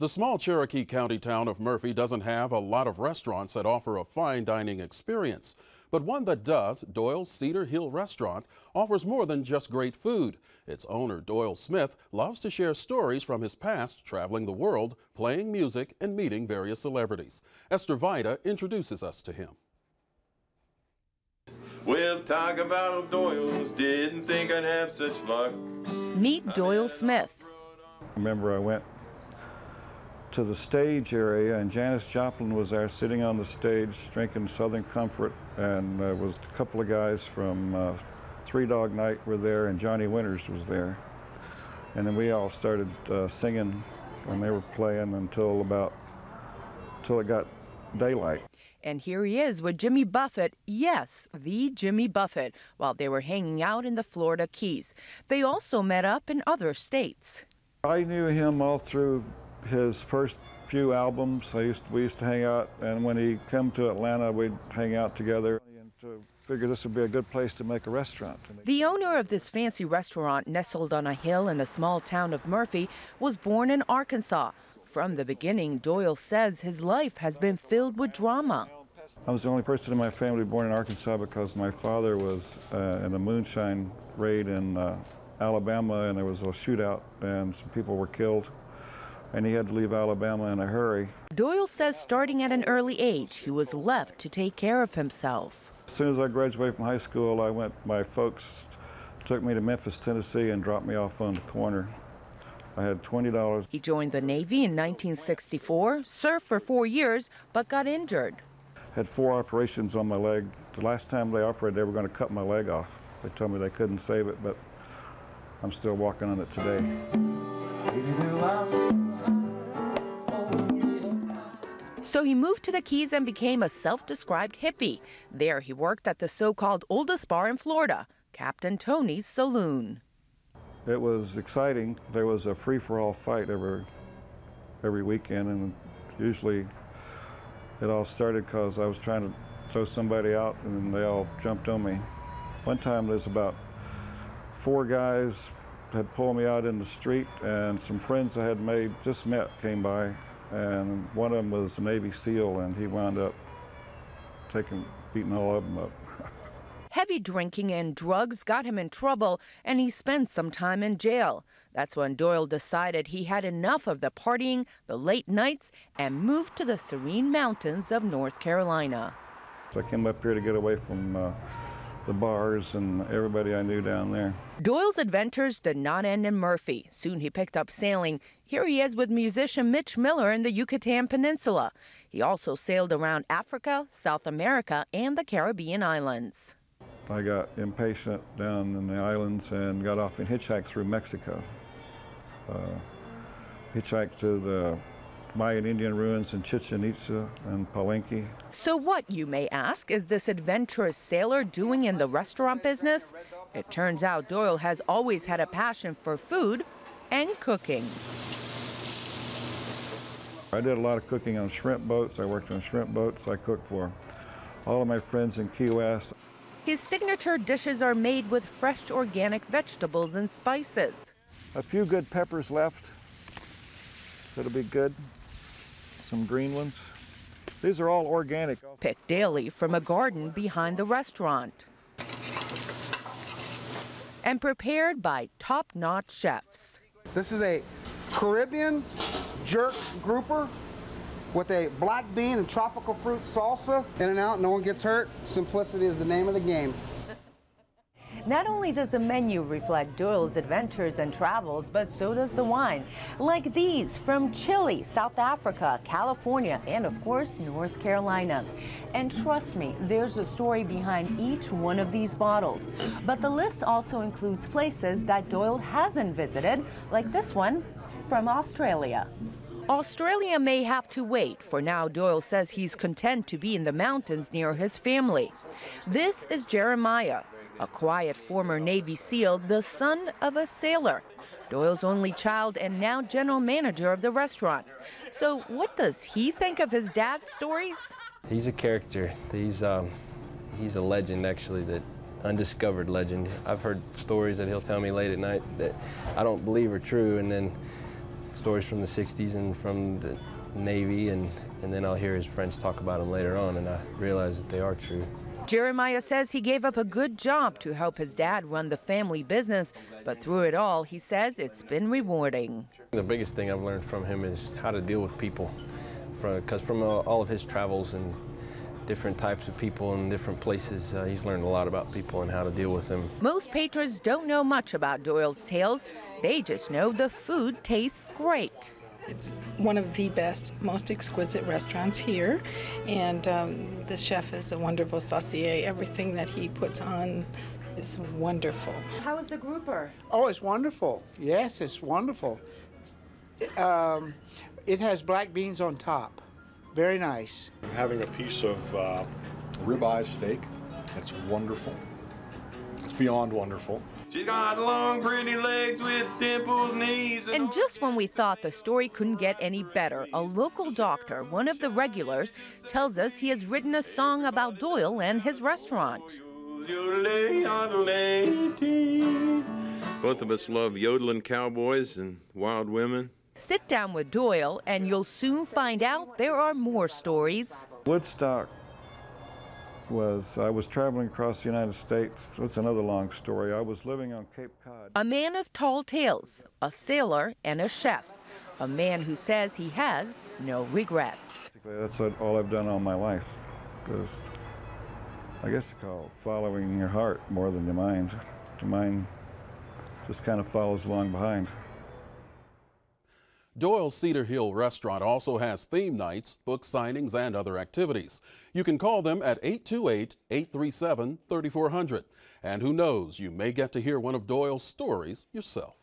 The small Cherokee County town of Murphy doesn't have a lot of restaurants that offer a fine dining experience. But one that does, Doyle's Cedar Hill restaurant, offers more than just great food. Its owner, Doyle Smith, loves to share stories from his past traveling the world, playing music, and meeting various celebrities. Esther Vida introduces us to him. Well, talk about Doyle's, didn't think I'd have such luck. Meet Doyle Smith. I remember I went to the stage area, and Janis Joplin was there sitting on the stage drinking Southern Comfort, and there was a couple of guys from Three Dog Night were there, and Johnny Winters was there. And then we all started singing when they were playing until it got daylight. And here he is with Jimmy Buffett, yes, the Jimmy Buffett, while they were hanging out in the Florida Keys. They also met up in other states. I knew him all through his first few albums. We used to hang out, and when he come to Atlanta, we'd hang out together and to figure this would be a good place to make a restaurant. The owner of this fancy restaurant, nestled on a hill in the small town of Murphy, was born in Arkansas. From the beginning, Doyle says his life has been filled with drama. I was the only person in my family born in Arkansas because my father was in a moonshine raid in Alabama, and there was a shootout and some people were killed, and he had to leave Alabama in a hurry. Doyle says starting at an early age, he was left to take care of himself. As soon as I graduated from high school, my folks took me to Memphis, Tennessee, and dropped me off on the corner. I had $20. He joined the Navy in 1964, served for 4 years, but got injured. Had 4 operations on my leg. The last time they operated, they were going to cut my leg off. They told me they couldn't save it, but I'm still walking on it today. So he moved to the Keys and became a self-described hippie. There he worked at the so-called oldest bar in Florida, Captain Tony's Saloon. It was exciting. There was a free-for-all fight every weekend, and usually it all started because I was trying to throw somebody out, and they all jumped on me. One time there's about 4 guys had pulled me out in the street, and some friends I had just met came by, and one of them was a Navy SEAL, and he wound up beating all of them up. Heavy drinking and drugs got him in trouble, and he spent some time in jail. That's when Doyle decided he had enough of the partying, the late nights, and moved to the serene mountains of North Carolina. So I came up here to get away from the bars and everybody I knew down there. Doyle's adventures did not end in Murphy. Soon he picked up sailing. Here he is with musician Mitch Miller in the Yucatan Peninsula. He also sailed around Africa, South America, and the Caribbean islands. I got impatient down in the islands and got off and hitchhiked through Mexico. Hitchhiked to the Mayan Indian ruins in Chichen Itza and Palenque. So what, you may ask, is this adventurous sailor doing in the restaurant business? It turns out Doyle has always had a passion for food and cooking. I did a lot of cooking on shrimp boats. I worked on shrimp boats. I cooked for all of my friends in Key West. His signature dishes are made with fresh organic vegetables and spices. A few good peppers left. That'll be good. Some green ones. These are all organic. Picked daily from a garden behind the restaurant. And prepared by top-notch chefs. This is a Caribbean jerk grouper with a black bean and tropical fruit salsa. In and out, no one gets hurt. Simplicity is the name of the game. Not only does the menu reflect Doyle's adventures and travels, but so does the wine. Like these from Chile, South Africa, California, and of course, North Carolina. And trust me, there's a story behind each one of these bottles. But the list also includes places that Doyle hasn't visited, like this one from Australia. Australia may have to wait. For now, Doyle says he's content to be in the mountains near his family. This is Jeremiah, a quiet former Navy SEAL, the son of a sailor. Doyle's only child and now general manager of the restaurant. So what does he think of his dad's stories? He's a character. He's a legend, actually, that undiscovered legend. I've heard stories that he'll tell me late at night that I don't believe are true, and then stories from the 60s and from the Navy, and then I'll hear his friends talk about them later on, and I realize that they are true. Jeremiah says he gave up a good job to help his dad run the family business, but through it all, he says it's been rewarding. The biggest thing I've learned from him is how to deal with people, because from all of his travels and different types of people in different places, he's learned a lot about people and how to deal with them. Most patrons don't know much about Doyle's Tales. They just know the food tastes great. It's one of the best, most exquisite restaurants here, and the chef is a wonderful saucier. Everything that he puts on is wonderful. How is the grouper? Oh, it's wonderful. Yes, it's wonderful. It has black beans on top. Very nice. Having a piece of ribeye steak, it's wonderful. It's beyond wonderful. She's got long, pretty legs with dimpled knees. And just when we thought the story couldn't get any better, a local doctor, one of the regulars, tells us he has written a song about Doyle and his restaurant. Both of us love yodeling cowboys and wild women. Sit down with Doyle and you'll soon find out there are more stories. Woodstock I was traveling across the United States. That's another long story. I was living on Cape Cod. A man of tall tales, a sailor and a chef. A man who says he has no regrets. That's all I've done all my life. Because I guess you call it following your heart more than your mind. The mind just kind of follows along behind. Doyle's Cedar Hill restaurant also has theme nights, book signings, and other activities. You can call them at 828-837-3400. And who knows, you may get to hear one of Doyle's stories yourself.